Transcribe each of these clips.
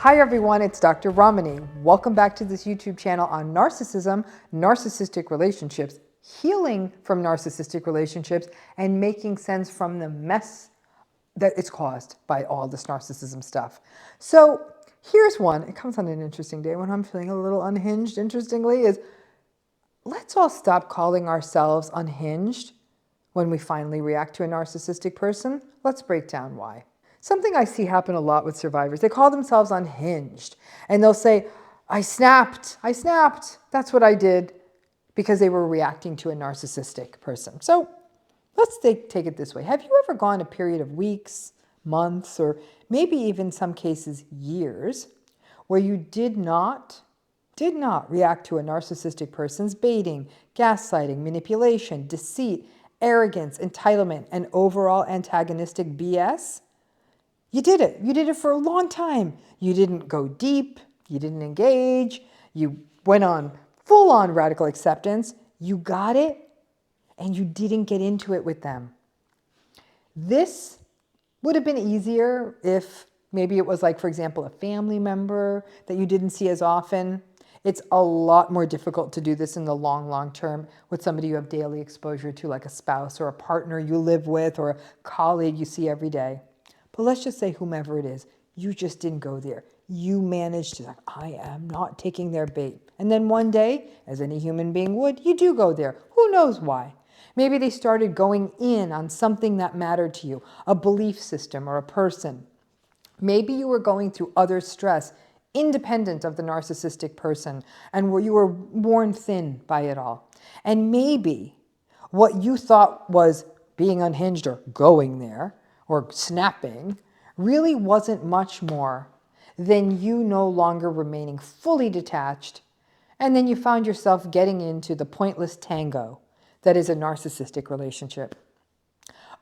Hi everyone, it's Dr. Ramani. Welcome back to this YouTube channel on narcissism, narcissistic relationships, healing from narcissistic relationships, and making sense from the mess that it's caused by all this narcissism stuff. So here's one. It comes on an interesting day when I'm feeling a little unhinged, interestingly, is let's all stop calling ourselves unhinged when we finally react to a narcissistic person. Let's break down why. Something I see happen a lot with survivors, they call themselves unhinged. And they'll say, I snapped. That's what I did, because they were reacting to a narcissistic person. So let's take it this way. Have you ever gone a period of weeks, months, or maybe even some cases years, where you did not react to a narcissistic person's baiting, gaslighting, manipulation, deceit, arrogance, entitlement, and overall antagonistic BS? You did it. You did it for a long time. You didn't go deep. You didn't engage. You went on full-on radical acceptance. You got it, and you didn't get into it with them. This would have been easier if maybe it was like, for example, a family member that you didn't see as often. It's a lot more difficult to do this in the long term with somebody you have daily exposure to, like a spouse or a partner you live with or a colleague you see every day. But let's just say whomever it is, you just didn't go there. You managed to, I am not taking their bait. And then one day, as any human being would, you do go there. Who knows why? Maybe they started going in on something that mattered to you, a belief system or a person. Maybe you were going through other stress independent of the narcissistic person and where you were worn thin by it all. And maybe what you thought was being unhinged or going there or snapping really wasn't much more than you no longer remaining fully detached, and then you found yourself getting into the pointless tango that is a narcissistic relationship.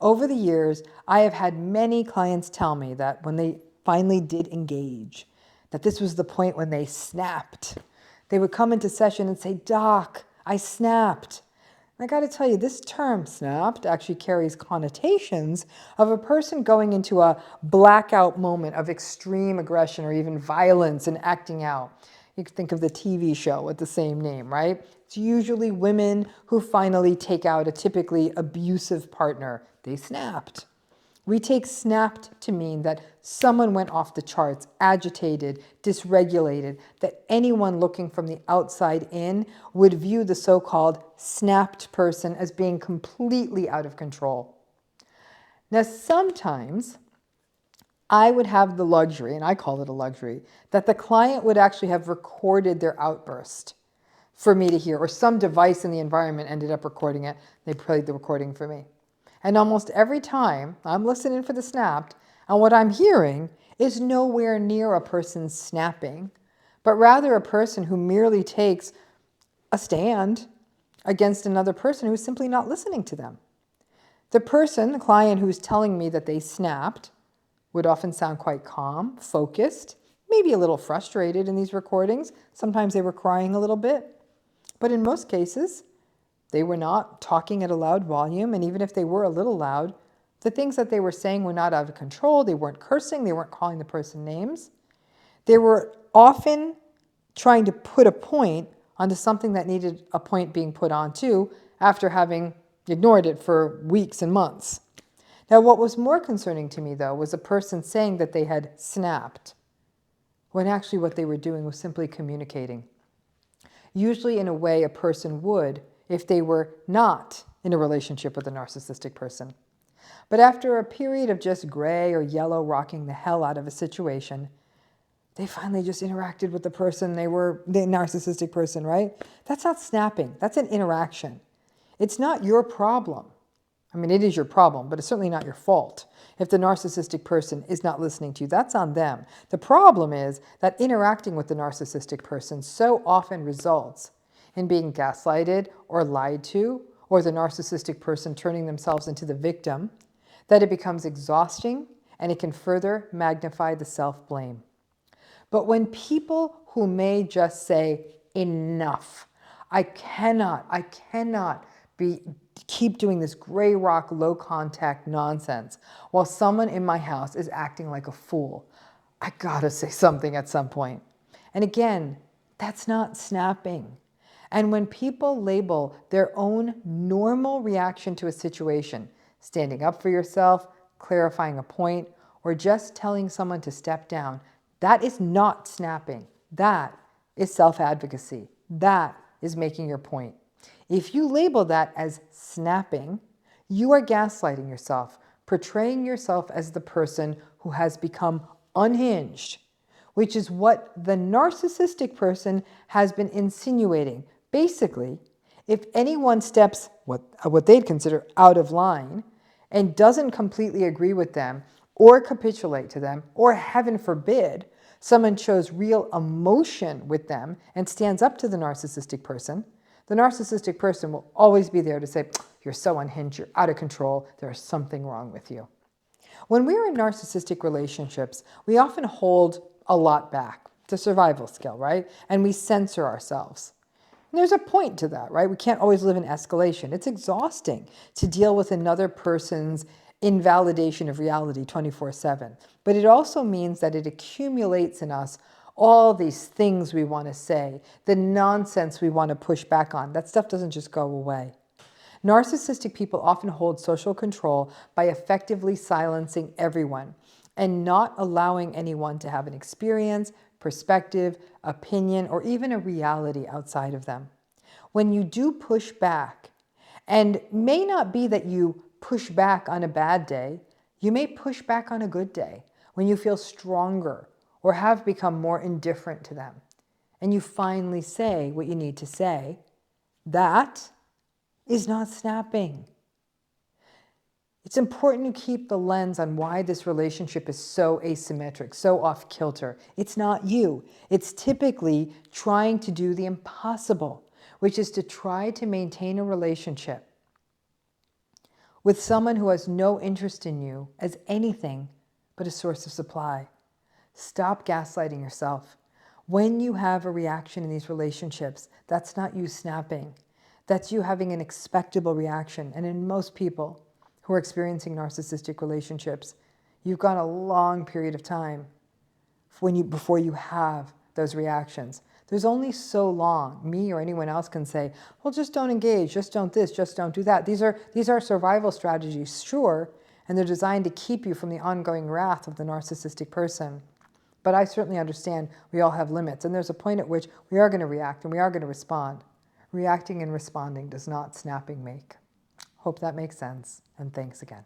Over the years, I have had many clients tell me that when they finally did engage, that this was the point when they snapped. They would come into session and say, Doc, I snapped. I got to tell you, this term snapped actually carries connotations of a person going into a blackout moment of extreme aggression or even violence and acting out. You can think of the TV show with the same name, right? It's usually women who finally take out a typically abusive partner. They snapped. We take snapped to mean that someone went off the charts, agitated, dysregulated, that anyone looking from the outside in would view the so-called snapped person as being completely out of control. Now, sometimes I would have the luxury, and I call it a luxury, that the client would actually have recorded their outburst for me to hear, or some device in the environment ended up recording it. They played the recording for me. And almost every time I'm listening for the snapped, and what I'm hearing is nowhere near a person snapping, but rather a person who merely takes a stand against another person who's simply not listening to them. The client who's telling me that they snapped, would often sound quite calm, focused, maybe a little frustrated in these recordings. Sometimes they were crying a little bit. But in most cases, they were not talking at a loud volume, and even if they were a little loud, the things that they were saying were not out of control. They weren't cursing. They weren't calling the person names. They were often trying to put a point onto something that needed a point being put onto after having ignored it for weeks and months. Now, what was more concerning to me, though, was a person saying that they had snapped, when actually what they were doing was simply communicating. Usually in a way a person would if they were not in a relationship with a narcissistic person. But after a period of just gray or yellow rocking the hell out of a situation, they finally just interacted with the person, the narcissistic person, right? That's not snapping. That's an interaction. It's not your problem. I mean, it is your problem, but it's certainly not your fault. If the narcissistic person is not listening to you, that's on them. The problem is that interacting with the narcissistic person so often results in being gaslighted or lied to, or the narcissistic person turning themselves into the victim, that it becomes exhausting and it can further magnify the self-blame. But when people who may just say, enough, I cannot keep doing this gray rock, low contact nonsense while someone in my house is acting like a fool. I gotta say something at some point. And again, that's not snapping. And when people label their own normal reaction to a situation, standing up for yourself, clarifying a point, or just telling someone to step down, that is not snapping. That is self-advocacy. That is making your point. If you label that as snapping, you are gaslighting yourself, portraying yourself as the person who has become unhinged, which is what the narcissistic person has been insinuating. Basically, if anyone steps what they'd consider out of line and doesn't completely agree with them or capitulate to them, or heaven forbid, someone shows real emotion with them and stands up to the narcissistic person will always be there to say, you're so unhinged, you're out of control, there's something wrong with you. When we're in narcissistic relationships, we often hold a lot back. It's a survival skill, right? And we censor ourselves. And there's a point to that, right? We can't always live in escalation. It's exhausting to deal with another person's invalidation of reality 24/7. But it also means that it accumulates in us all these things we want to say, the nonsense we want to push back on. That stuff doesn't just go away. Narcissistic people often hold social control by effectively silencing everyone and not allowing anyone to have an experience, perspective, opinion, or even a reality outside of them. When you do push back, and may not be that you push back on a bad day, you may push back on a good day when you feel stronger or have become more indifferent to them, and you finally say what you need to say, that is not snapping. It's important to keep the lens on why this relationship is so asymmetric, so off kilter. It's not you. It's typically trying to do the impossible, which is to try to maintain a relationship with someone who has no interest in you as anything but a source of supply. Stop gaslighting yourself. When you have a reaction in these relationships, that's not you snapping. That's you having an expectable reaction. And in most people who are experiencing narcissistic relationships, you've gone a long period of time before you have those reactions. There's only so long me or anyone else can say, well, just don't engage, just don't this, just don't do that. These are survival strategies, sure, and they're designed to keep you from the ongoing wrath of the narcissistic person. But I certainly understand we all have limits, and there's a point at which we are going to react and we are going to respond. Reacting and responding does not snapping make. Hope that makes sense, and thanks again.